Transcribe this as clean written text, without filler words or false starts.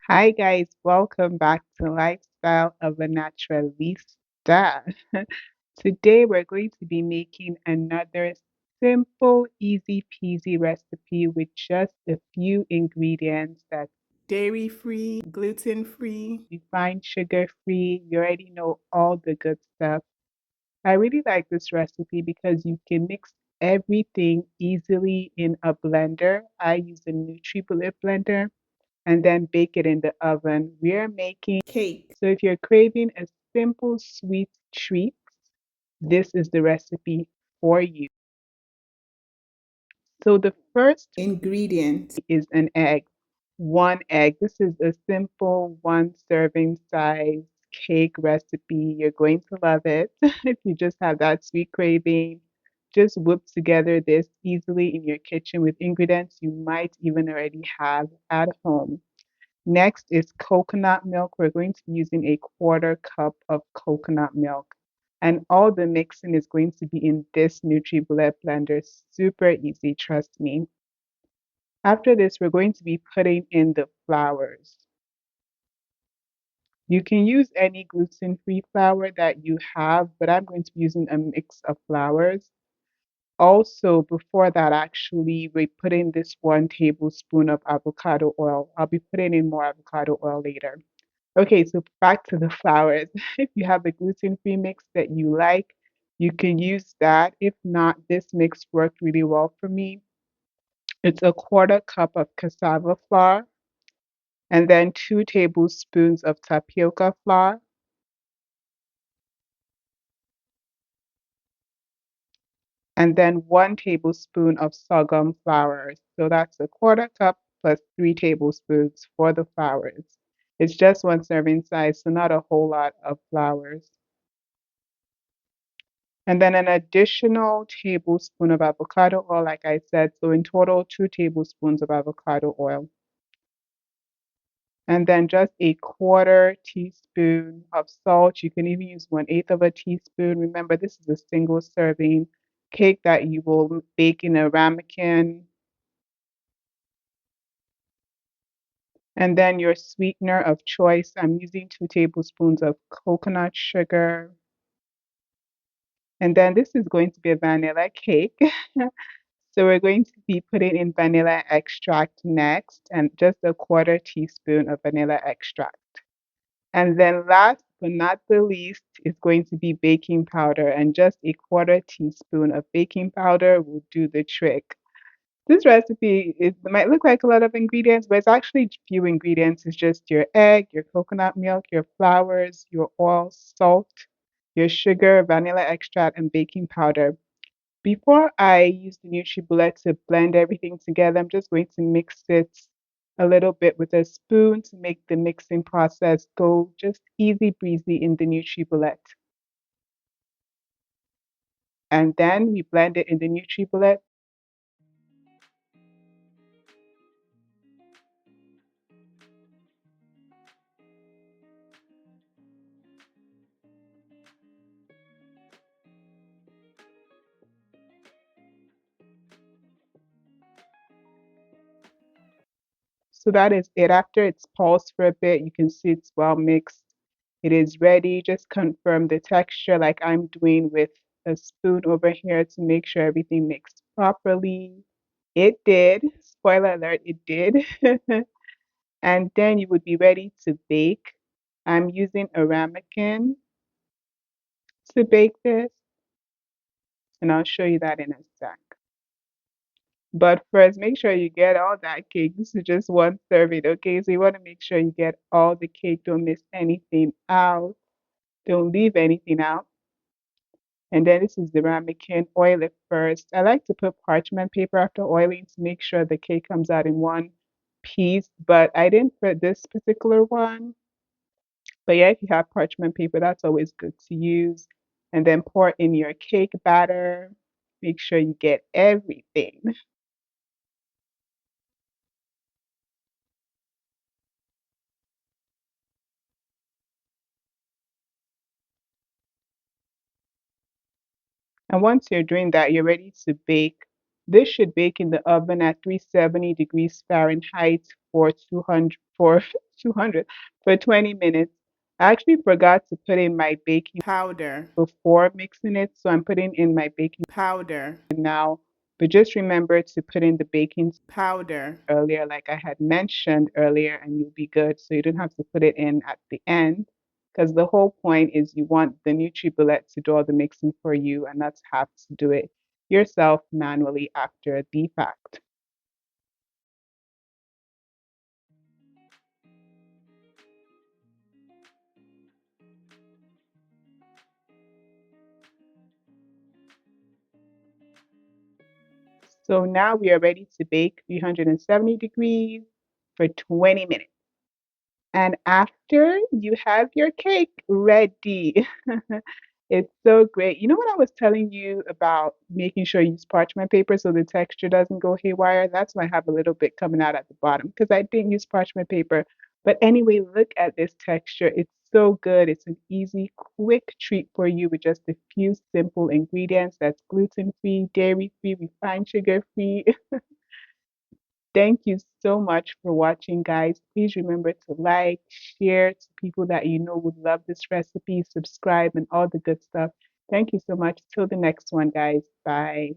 Hi guys, welcome back to Lifestyle of a Naturalista. Today we're going to be making another simple, easy peasy recipe with just a few ingredients that's dairy free, gluten free, refined sugar free. You already know all the good stuff. I really like this recipe because you can mix everything easily in a blender. I use a nutribullet blender and then bake it in the oven. We're making cake. So if you're craving a simple sweet treat, this is the recipe for you. So the first ingredient is an egg. One egg. This is a simple one serving size cake recipe. You're going to love it. If you just have that sweet craving, just whip together this easily in your kitchen with ingredients you might even already have at home. Next is coconut milk. We're going to be using a quarter cup of coconut milk. And all the mixing is going to be in this NutriBullet blender. Super easy, trust me. After this, we're going to be putting in the flours. You can use any gluten-free flour that you have, but I'm going to be using a mix of flours. Also, before that, actually, we put in this 1 tablespoon of avocado oil. I'll be putting in more avocado oil later. Okay, so back to the flours. If you have a gluten-free mix that you like, you can use that. If not, this mix worked really well for me. It's a quarter cup of cassava flour and then 2 tablespoons of tapioca flour and then 1 tablespoon of sorghum flour. So that's a quarter cup plus 3 tablespoons for the flours. It's just one serving size, so not a whole lot of flours. And then an additional tablespoon of avocado oil, like I said. So in total, 2 tablespoons of avocado oil. And then just a quarter teaspoon of salt. You can even use 1/8 of a teaspoon. Remember, this is a single serving cake that you will bake in a ramekin. And then your sweetener of choice. I'm using 2 tablespoons of coconut sugar. And then this is going to be a vanilla cake. So we're going to be putting in vanilla extract next and just a quarter teaspoon of vanilla extract. And then last but not the least is going to be baking powder and just a quarter teaspoon of baking powder will do the trick. This recipe it might look like a lot of ingredients, but it's actually few ingredients. It's just your egg, your coconut milk, your flours, your oil, salt, your sugar, vanilla extract, and baking powder. Before I use the NutriBullet to blend everything together, I'm just going to mix it a little bit with a spoon to make the mixing process go just easy breezy in the NutriBullet. And then we blend it in the NutriBullet. So that is it. After it's pulsed for a bit, you can see it's well mixed. It is ready. Just confirm the texture like I'm doing with a spoon over here to make sure everything mixed properly. It did. Spoiler alert, it did. And then you would be ready to bake. I'm using a ramekin to bake this, and I'll show you that in a sec. But first, make sure you get all that cake. This is just one serving, okay? So you want to make sure you get all the cake. Don't miss anything out. Don't leave anything out. And then this is the ramekin. Oil it first. I like to put parchment paper after oiling to make sure the cake comes out in one piece, but I didn't put this particular one. But yeah, if you have parchment paper, that's always good to use. And then pour in your cake batter. Make sure you get everything. And once you're doing that, you're ready to bake. This should bake in the oven at 370 degrees Fahrenheit for 200 for 200 for 20 minutes. I actually forgot to put in my baking powder before mixing it, so I'm putting in my baking powder now. But just remember to put in the baking powder earlier, like I had mentioned earlier, and you'll be good. So you don't have to put it in at the end, because the whole point is you want the nutribullet to do all the mixing for you and not have to do it yourself manually after the fact. So now we are ready to bake 370 degrees for 20 minutes. And after you have your cake ready, it's so great. You know what I was telling you about making sure you use parchment paper so the texture doesn't go haywire? That's why I have a little bit coming out at the bottom because I didn't use parchment paper. But anyway, look at this texture. It's so good. It's an easy, quick treat for you with just a few simple ingredients that's gluten-free, dairy-free, refined sugar-free. Thank you so much for watching, guys. Please remember to like, share to people that you know would love this recipe, subscribe, and all the good stuff. Thank you so much. Till the next one, guys. Bye.